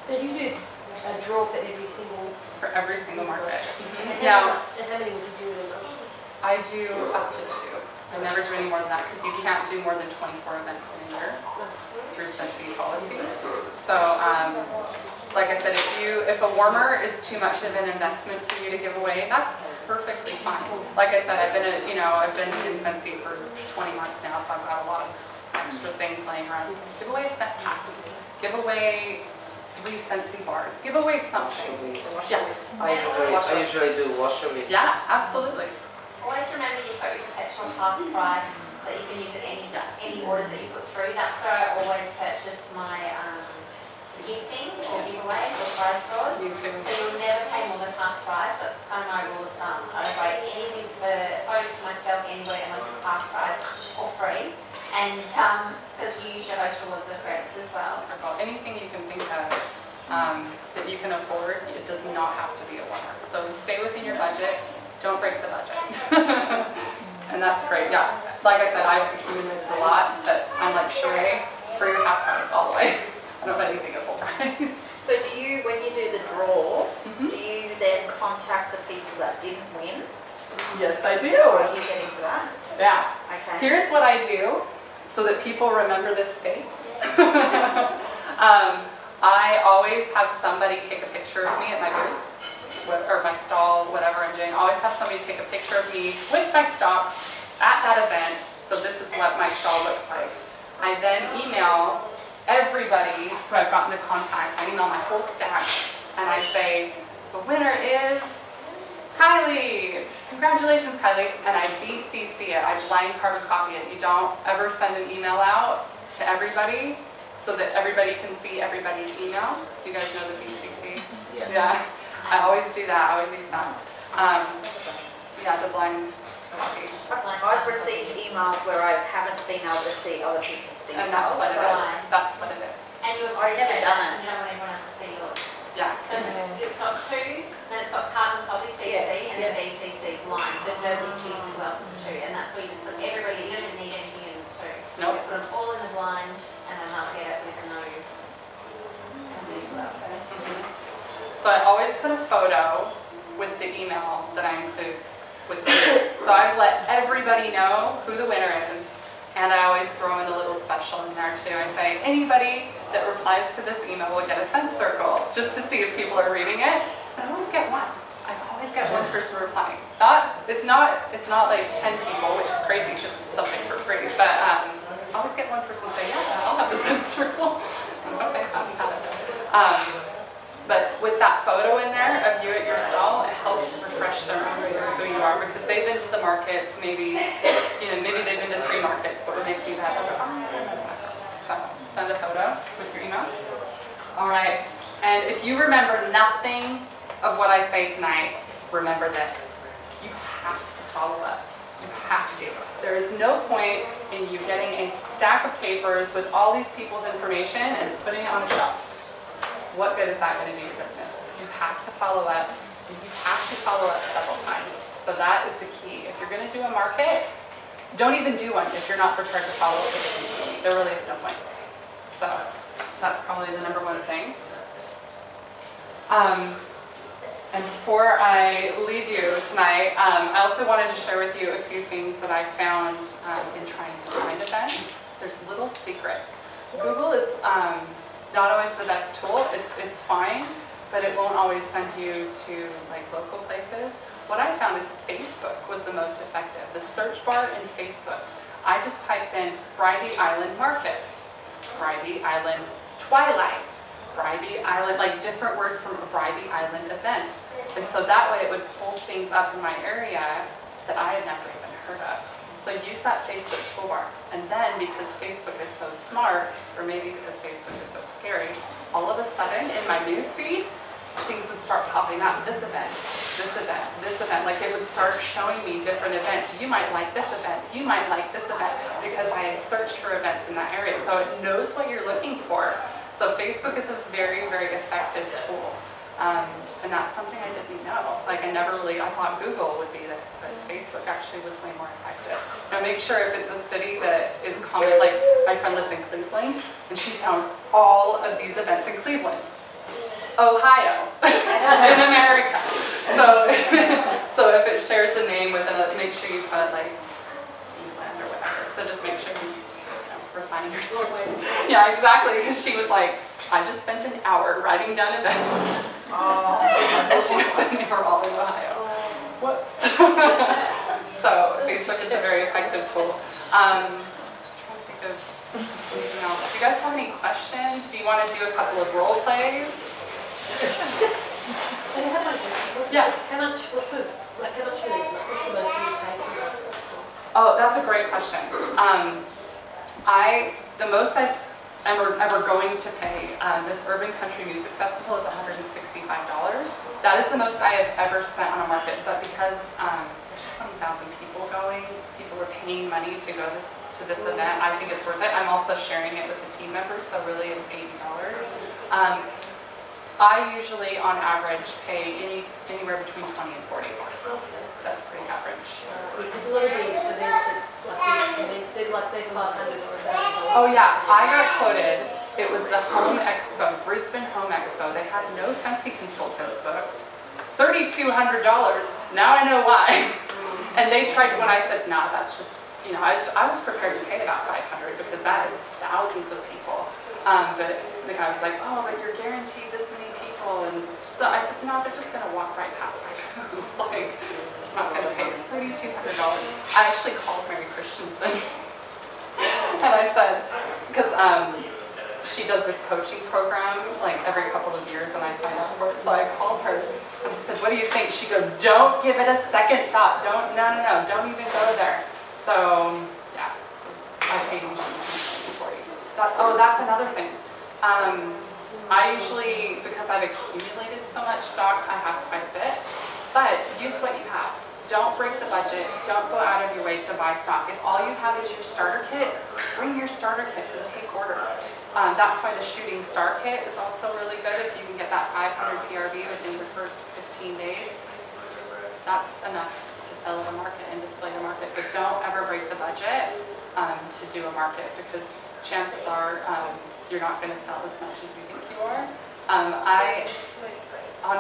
So you do a draw for every single market. And Now, how many would you do in a month? I do up to 2. I never do any more than that because you can't do more than 24 events in a year through Scentsy policy. So, like I said, if a warmer is too much of an investment for you to give away, that's perfectly fine. Like I said, I've been in Scentsy for 20 months now, so I've got a lot of extra things laying around. Give away a scent pack. Give away 3 Scentsy bars. Give away something. Yeah. I usually do washer with. Yeah, absolutely. Always remember you've got your perpetual half price that you can use at any orders that you put through. That's where I always purchase my gifting or giveaways or prize draws. You too. So you'll never pay more than half price. That's kind of my rule of thumb. I don't buy anything for photos for myself anywhere unless it's half price or free. And because you use your host rewards with credits as well. About anything you can think of that you can afford, it does not have to be a warmer. So stay within your budget. Don't break the budget. And that's great. Yeah. Like I said, I've accumulated a lot, but I'm like Sherah, for your half price all the way. I don't buy anything at full price. So do you, when you do the draw, do you then contact the people that didn't win? Yes, I do. Or do you get into that? Yeah. Okay. Here's what I do so that people remember this face. I always have somebody take a picture of me at my booth, or my stall, whatever I'm doing. I always have somebody take a picture of me with my stock at that event. So this is what my stall looks like. I then email everybody who I've gotten to contact. I email my whole stack and I say, the winner is Kylie. Congratulations, Kylie. And I BCC it. I blind carbon copy it. You don't ever send an email out to everybody so that everybody can see everybody's email. Do you guys know the BCC? Yeah. I always do that. I always use that. Yeah, the blind copy. I've received emails where I haven't been able to see other people's details. And that's what it is. That's what it is. And you've I've never done it. You don't want everyone else to see yours. Yeah. So it's got 2, and it's got carbon copy CC and a BCC blind. So nobody cheats as well for 2. And that's where you just put everybody, you don't even need anything in the 2. Nope. You put them all in the blind and then I'll get it with no. So I always put a photo with the email that I include with me. So I let everybody know who the winner is, and I always throw in a little special in there too. I say, anybody that replies to this email will get a scent circle, just to see if people are reading it. And I always get one. I always get one person replying. It's not like 10 people, which is crazy because it's something for free, but I always get one person say, yeah, I'll have the scent circle. Okay, I'm had it. But with that photo in there of you at your stall, it helps refresh their memory of who you are because they've been to the markets, maybe they've been to 3 markets, but when they see that, they'll go, oh, I remember that. So send a photo with your email. All right, and if you remember nothing of what I say tonight, remember this. You have to follow up. You have to. There is no point in you getting a stack of papers with all these people's information and putting it on a shelf. What good is that going to do your business? You have to follow up. You have to follow up several times. So that is the key. If you're going to do a market, don't even do one if you're not prepared to follow up with the community. There really is no point. So that's probably the number 1 thing. And before I leave you tonight, I also wanted to share with you a few things that I found in trying to find events. There's little secrets. Google is not always the best tool. It's fine, but it won't always send you to like local places. What I found is Facebook was the most effective. The search bar in Facebook. I just typed in Bribey Island Market, Bribey Island Twilight, Bribey Island, like different words from Bribey Island events. And so that way it would pull things up in my area that I had never even heard of. So use that Facebook toolbar. And then because Facebook is so smart, or maybe because Facebook is so scary, all of a sudden in my news feed, things would start popping up. This event, this event, this event. Like it would start showing me different events. You might like this event. You might like this event because I had searched for events in that area. So it knows what you're looking for. So Facebook is a very, very effective tool. And that's something I didn't know. Like I thought Google would be this, but Facebook actually was way more effective. Now make sure if it's a city that is common, like my friend lives in Cleveland, and she found all of these events in Cleveland. Ohio in America. So, so if it shares a name with a, make sure you put like England or whatever. So just make sure you refining your story. Yeah, exactly. Because she was like, I just spent an hour writing down event. Oh. And she was in Raleigh, Ohio. Whoops. So Facebook is a very effective tool. I'm trying to think of anything else. Do you guys have any questions? Do you want to do a couple of role plays? Yeah. How much is it? What's the most you pay for that? Oh, that's a great question. The most I've ever going to pay, this Urban Country Music Festival is $165. That is the most I have ever spent on a market, but because there's 20,000 people going, people are paying money to go to this event, I think it's worth it. I'm also sharing it with the team members, so really it's $80. I usually, on average, pay anywhere between 20 and 40. That's pretty average. Because a lot of the events they're like $500 or $1,000. Oh yeah, I got quoted. It was the Home Expo, Brisbane Home Expo. They had no Scentsy consultants booked. $3,200. Now I know why. And they tried, when I said, no, that's just, I was prepared to pay about $500 because that is thousands of people. But the guy was like, oh, but you're guaranteed this many people. And so I said, no, they're just going to walk right past my booth. Like, I'm not going to pay $3,200. I actually called Mary Christensen. And I said, because she does this coaching program like every couple of years, and I signed up for it. So I called her and I said, what do you think? She goes, don't give it a second thought. No, don't even go there. So, yeah, so I paid him for you. That's another thing. I usually, because I've accumulated so much stock, I have quite a bit, but use what you have. Don't break the budget. Don't go out of your way to buy stock. If all you have is your starter kit, bring your starter kit and take orders. That's why the shooting star kit is also really good. If you can get that 500 PRV within your first 15 days, that's enough to sell the market and display the market. But don't ever break the budget to do a market, because chances are you're not going to sell as much as you think you are. On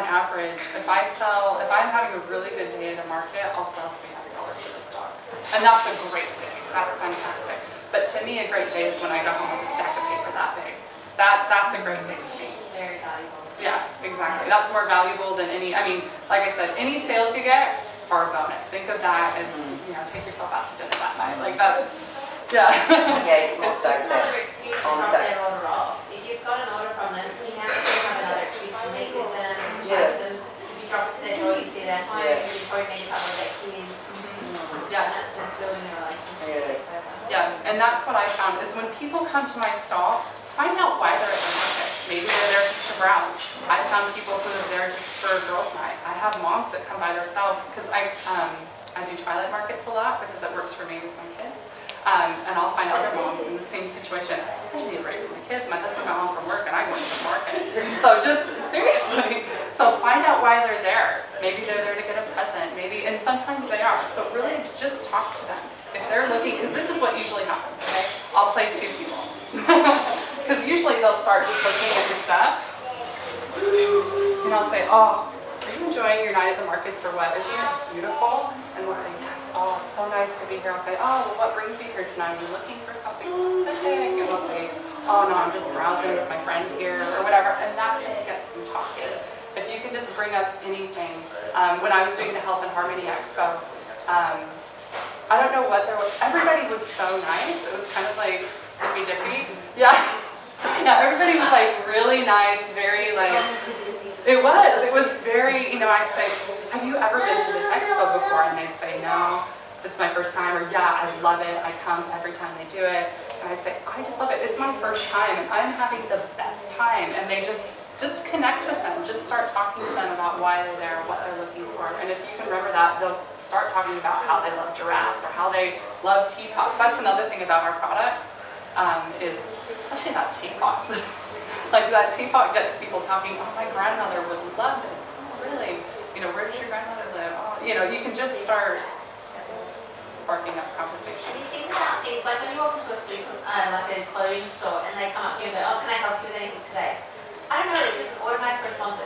average, if I'm having a really good day in the market, I'll sell $300 worth of stock. And that's a great day. That's fantastic. But to me, a great day is when I go home with a stack of paper that big. That's a great day to me. Very valuable. Yeah, exactly. That's more valuable than any, like I said, any sales you get are a bonus. Think of that as, take yourself out to dinner that night. Like that's, yeah. Yeah, it's not It's like another that. excuse to drop their order off. If you've got an order from them, you have another excuse to meet with them, Yes. them. If you drop it to their door, you see their home, Yes. you probably meet a couple of their kids. Yeah. And that's just building a relationship. Yeah, and that's what I found is when people come to my stall, find out why they're at the market. Maybe they're there just to browse. I found people who are there just for a girls' night. I have moms that come by themselves because I do twilight markets a lot because it works for me with my kids. And I'll find other moms in the same situation. I just need a break from my kids. My husband got home from work and I went to the market. So just seriously. So find out why they're there. Maybe they're there to get a present. Maybe, and sometimes they are. So really just talk to them. If they're looking, because this is what usually happens, okay? I'll play two people. Because usually they'll start just looking at your stuff. And I'll say, oh, are you enjoying your night at the markets or what? Isn't it beautiful? And they'll say, yes, oh, it's so nice to be here. I'll say, oh, well, what brings you here tonight? Are you looking for something specific? And they'll say, oh, no, I'm just browsing with my friend here or whatever. And that just gets them talking. If you can just bring up anything. When I was doing the Health and Harmony Expo, I don't know what there was. Everybody was so nice. It was kind of like hippy-dippy. Yeah. Yeah, everybody was like really nice, very like, it was very, I'd say, have you ever been to this expo before? And they'd say, no, it's my first time. Or yeah, I love it. I come every time they do it. And I'd say, I just love it. It's my first time and I'm having the best time. And they just connect with them. Just start talking to them about why they're there, what they're looking for. And if you can remember that, they'll start talking about how they love giraffes or how they love teapots. That's another thing about our products, is especially that teapot. Like that teapot gets people talking, oh, my grandmother would love this. Oh, really? Where does your grandmother live? Oh, you can just start sparking up conversation. And you think about things like when you walk into a like a clothing store and they come up to you and go, oh, can I help you with anything today? I don't know, it's just an automatic response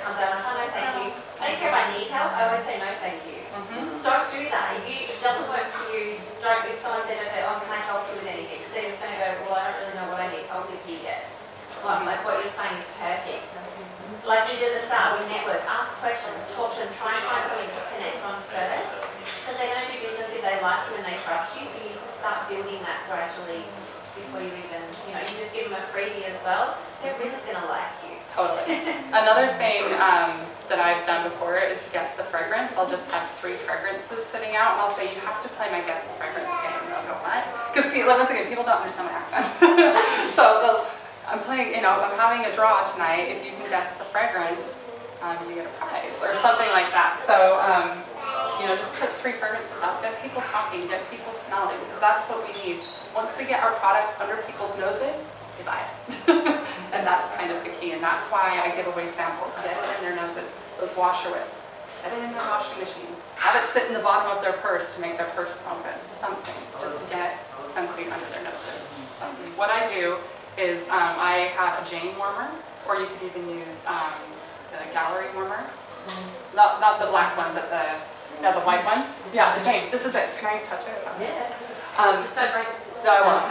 like we did at the start, we network, ask questions, talk to them, try and find something to connect on first. Because they don't do business if they like you and they trust you, so you need to start building that gradually before you even, you just give them a freebie as well. They're really going to like you. Totally. Another thing that I've done before is guess the fragrance. I'll just have 3 fragrances sitting out, and I'll say, you have to play my guess the fragrance game. And they'll go, what? Because once again, people don't understand my accent. So I'm playing, I'm having a draw tonight. If you can guess the fragrance, you get a prize or something like that. So, just put 3 fragrances out. Get people talking, get people smelling, because that's what we need. Once we get our product under people's noses, they buy it. And that's kind of the key, and that's why I give away samples. Get it in their noses, those washer whips. Get it in their washing machine. Have it sit in the bottom of their purse to make their purse smell good. Something. Just get Scentsy under their noses. Something. What I do is I have a Jane warmer, or you could even use the gallery warmer. Not the black one, but the white one. Yeah, the Jane. This is it. Can I touch it? Yeah. Just don't break it. No, I won't.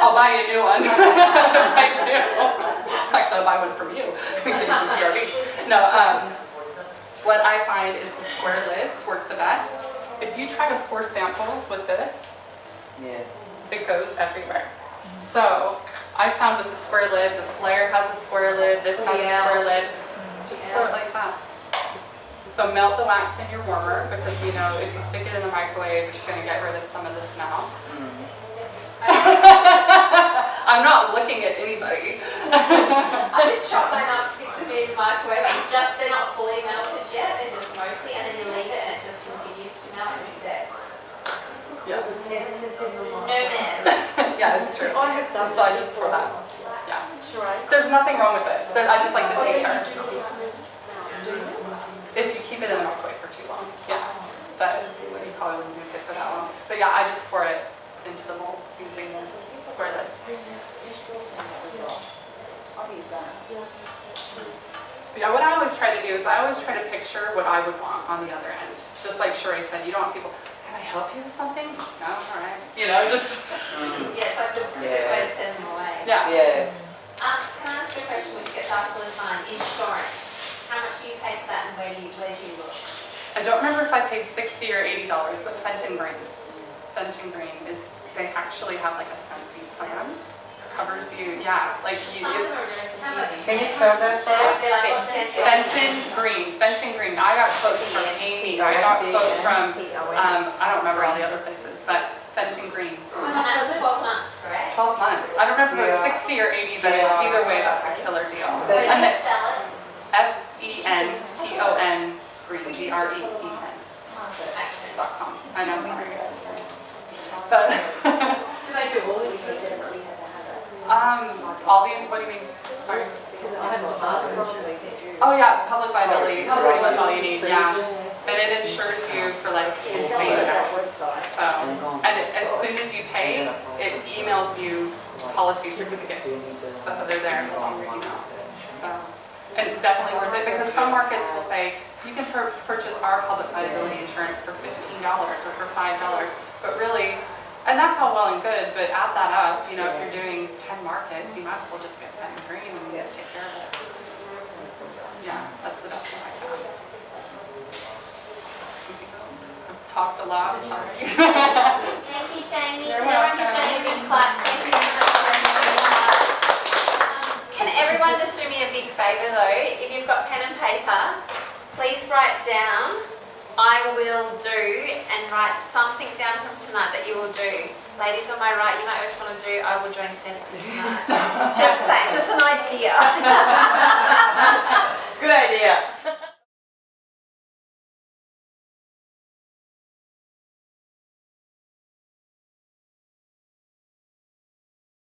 I'll buy you a new one. I do. Actually, I'll buy one from you. Give you some PRV. No, what I find is the square lids work the best. If you try to pour samples with this, it goes everywhere. So I found with the square lid, the Flare has a square lid, this has a square lid. Just pour it like that. So melt the wax in your warmer, because if you stick it in the microwave, it's going to get rid of some of the smell. I'm not looking at anybody. I just chop mine up, stick them in the microwave, they're not fully melted yet, they're just mostly, and then you leave it and it just continues to melt and sets. Yeah. No mess. Yeah, it's true. I have done So I just pour that. Yeah. Sherah. There's nothing wrong with it. I just like to taste her. If you keep it in the microwave for too long. Yeah. But you probably wouldn't use it for that long. But yeah, I just pour it into the molds using this square lid. Yeah, what I always try to do is I always try to picture what I would want on the other end. Just like Sherah said, you don't want people, can I help you with something? No, all right. Just. Yeah, it's like the quickest way to send them away. Yeah. Can I ask you a question which gets asked all the time? Insurance. How much do you pay for that and where do you look? I don't remember if I paid $60 or $80, but Fenton Green is, they actually have like a Scentsy plan. Covers you, like you. Can you spell that for us? Fenton Green. I got quotes from Amy. I got quotes from, I don't remember all the other places, but Fenton Green. And that's 12 months, correct? 12 months. I don't remember if it was 60 or 80, but either way, that's a killer deal. Where do And you the sell it? FENTON Green, GREEN.com. I know, sorry. But all the, what do you mean? Sorry. Oh yeah, public liability is pretty much all you need, yeah. And it insures you for like insane amounts. So, and as soon as you pay, it emails you policy certificates. So they're there in the longer email. So, and it's definitely worth it because some markets will say, you can purchase our public liability insurance for $15 or for $5, but really, and that's all well and good, but add that up, if you're doing 10 markets, you might as well just get Fenton Green and take care of it. Yeah, that's the best one I found. I've talked a lot, sorry. Thank you, Jamie. You're Everyone welcome. give Jamie a big clap. Thank you so much. Can everyone just do me a big favour though? If you've got pen and paper, please write down, I will do, and write something down from tonight that you will do. Ladies on my right, you might just want to do, I will join Scentsy tonight. Just say, just an idea.